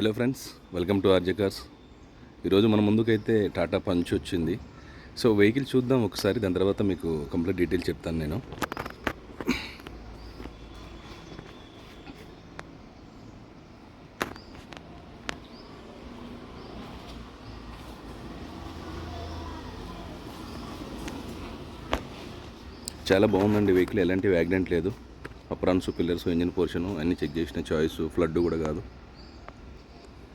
Hello friends, welcome to RJ cars. ఈరోజు మన ముందుకైతే టాటా పంచ్ వచ్చింది. సో వెహికల్ చూద్దాం ఒకసారి, దాని తర్వాత మీకు కంప్లీట్ డీటెయిల్ చెప్తాను నేను. చాలా బాగుందండి వెహికల్, ఎలాంటి యాక్సిడెంట్ లేదు. అప్రాన్స్, పిల్లర్స్, ఇంజిన్ పోర్షను అన్నీ చెక్ చేసిన, చాయిస్ ఫ్లడ్ కూడా కాదు.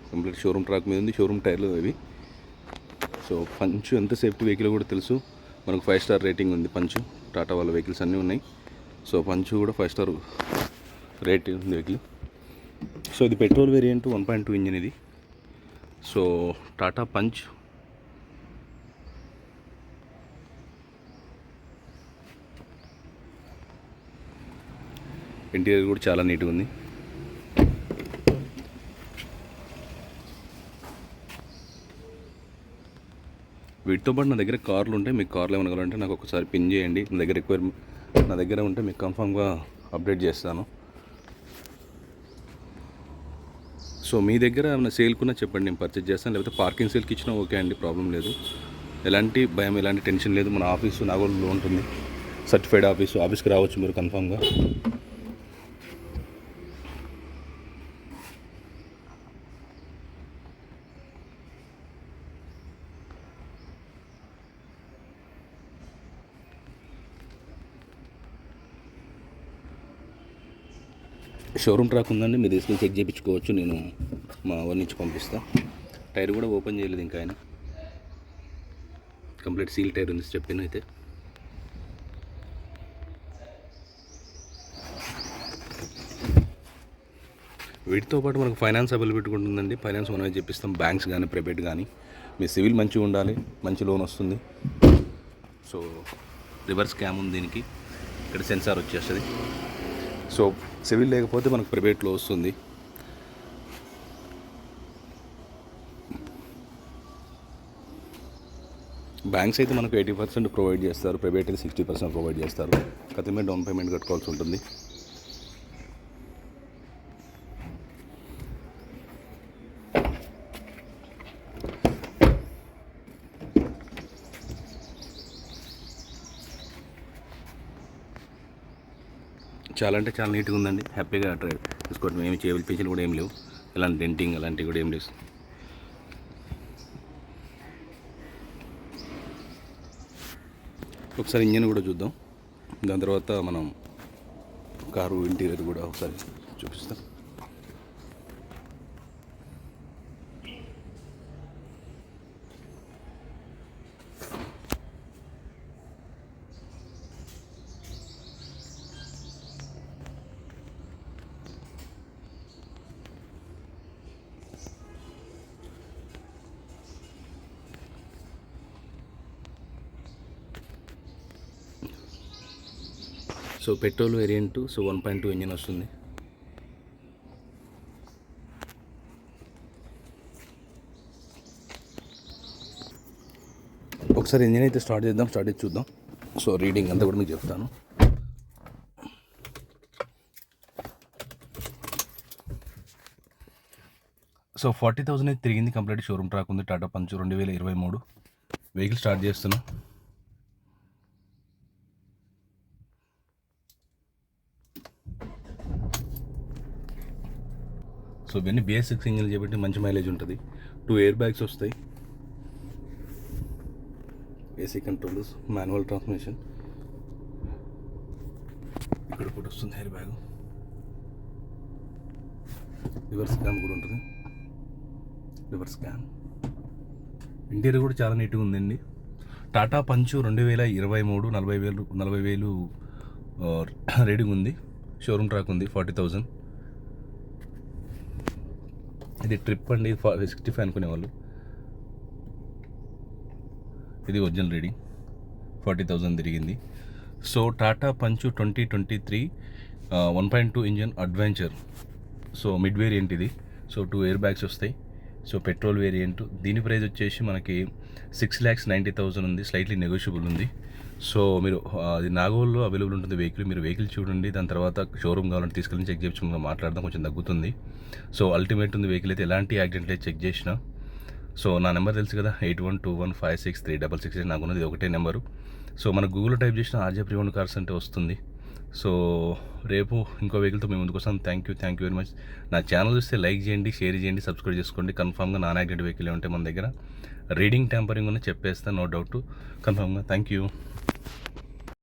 కంప్లీట్ షోరూమ్ ట్రాక్ మీద ఉంది, షోరూమ్ టైర్లు అవి. సో పంచ్ ఎంత సేఫ్టీ వెహికల్ కూడా తెలుసు మనకు. 5 స్టార్ రేటింగ్ ఉంది పంచ్. టాటా వాళ్ళ వెహికల్స్ అన్నీ ఉన్నాయి. సో పంచ్ కూడా 5 స్టార్ రేటింగ్ ఉంది వెహికల్. సో ఇది పెట్రోల్ వేరియంట్ 1.2 ఇంజిన్ ఇది. సో టాటా పంచ్ ఇంటీరియర్ కూడా చాలా నీట్గా ఉంది. వీటితో పాటు నా దగ్గర కార్లు ఉంటాయి. మీకు కార్లు ఏమైనా కావాలంటే నాకు ఒకసారి పిన్ చేయండి. నా దగ్గర ఉంటే మీకు కన్ఫామ్గా అప్డేట్ చేస్తాను. సో మీ దగ్గర ఏమైనా సేల్కున్నా చెప్పండి, నేను పర్చేజ్ చేస్తాను. లేకపోతే పార్కింగ్ సేల్కి ఇచ్చినా ఓకే అండి, ప్రాబ్లం లేదు. ఎలాంటి భయం, ఎలాంటి టెన్షన్ లేదు. మన ఆఫీసు నాగోల్లో ఉంటుంది, సర్టిఫైడ్ ఆఫీస్కి రావచ్చు మీరు కన్ఫామ్గా. షోరూమ్ ట్రాక్ ఉందండి, మీరు తీసుకుని చెక్ చేయించుకోవచ్చు. నేను మా ఊరి నుంచి పంపిస్తాను. టైర్ కూడా ఓపెన్ చేయలేదు ఇంకా ఆయన. కంప్లీట్ సీల్ టైర్ ఉంది చెప్పిన అయితే. వీటితో పాటు మనకు ఫైనాన్స్ అవైలబిలిటీ ఉంటుందండి. ఫైనాన్స్ మనమే చెప్పిస్తాం, బ్యాంక్స్ కానీ ప్రైవేట్ కానీ. మీ సివిల్ మంచిగా ఉండాలి, మంచి లోన్ వస్తుంది. సో రివర్స్ క్యామ్ ఉంది దీనికి, ఇక్కడ సెన్సార్ వచ్చేస్తుంది. సో సివిల్ లేకపోతే మనకు ప్రైవేట్లో వస్తుంది. బ్యాంక్స్ అయితే మనకు 80% ప్రొవైడ్ చేస్తారు, ప్రైవేట్ అయితే 60% ప్రొవైడ్ చేస్తారు. ఖచ్చితంగా డౌన్ పేమెంట్ కట్టుకోవాల్సి ఉంటుంది. చాలా అంటే చాలా నీట్గా ఉందండి, హ్యాపీగా డ్రైవ్ తీసుకోవడం. ఏమి చేయాలి కూడా ఏం లేవు, ఎలాంటి డెంటింగ్ అలాంటివి కూడా ఏం లేవు. ఒకసారి ఇంజన్ కూడా చూద్దాం, దాని తర్వాత మనం కారు ఇంటీరియర్ కూడా ఒకసారి చూపిస్తాం. So petrol variant, so 1.2 engine వస్తుంది. ఒకసారి ఇంజిన్ అయితే స్టార్ట్ చేద్దాం, స్టార్ట్ చేసి చూద్దాం. సో రీడింగ్ అంతా కూడా మీకు చెప్తాను. సో 40,000 అయితే తిరిగింది. కంప్లీట్ షోరూమ్ ట్రాక్ ఉంది. టాటా పంచ్ 2023 వెహికల్ స్టార్ట్ చేస్తున్నాం. సో ఇవన్నీ BS6 ఇంజిన్ చేపట్టి మంచి మైలేజ్ ఉంటుంది. 2 ఎయిర్ బ్యాగ్స్ వస్తాయి, ఏసీ కంట్రోల్స్, మాన్యువల్ ట్రాన్స్మిషన్. ఇక్కడ కూడా వస్తుంది ఎయిర్ బ్యాగ్. రివర్స్ క్యామ్ కూడా ఉంటుంది, రివర్స్ క్యామ్. ఇంటీరియర్ కూడా చాలా నీట్గా ఉందండి. టాటా పంచ్ 2023 40,000 రేటింగ్ ఉంది. షోరూమ్ ట్రాక్ ఉంది 40,000. ఇది ట్రిప్ అండి, 65 అనుకునేవాళ్ళు. ఇది ఒరిజినల్ రీడింగ్ 40,000 తిరిగింది. So Tata punch 2023 1.2 engine adventure. So mid variant ఇది. సో 2 ఎయిర్ బ్యాగ్స్ వస్తాయి. So petrol variant. దీని ప్రైస్ వచ్చేసి మనకి 6,90,000 ఉంది, స్లైట్లీ నెగోషియబుల్ ఉంది. సో మీరు అది నాగోల్లో అవైలబుల్ ఉంటుంది వెహికల్. మీరు వెహికల్ చూడండి, దాని తర్వాత షోరూమ్ కావాలంటే తీసుకెళ్ళి చెక్ చేయించుకుని మాట్లాడదాం, కొంచెం తగ్గుతుంది. సో అల్టిమేట్ ఉంది వెహికల్ అయితే, ఎలాంటి యాక్సిడెంట్ లేదు చెక్ చేసిన. సో నా నెంబర్ తెలుసు కదా, 8121563666 నాకున్నది ఒకటే నెంబరు. సో మన గూగుల్లో టైప్ చేసిన ఆర్జే ప్రివన్ కార్స్ అంటే వస్తుంది. సో రేపు ఇంకో వెహికల్తో మేము ముందుకు వస్తాం. Thank you very much. నా ఛానల్ చూస్తే లైక్ చేయండి, షేర్ చేయండి, సబ్స్క్రైబ్ చేసుకోండి. కన్ఫామ్గా నాన్ యాక్సిడెంట్ వెహికల్ ఉంటే మన దగ్గర రీడింగ్ ట్యాంపరింగ్ ఉన్న చెప్పేస్తాను, నో డౌట్ కన్ఫామ్గా. Thank you.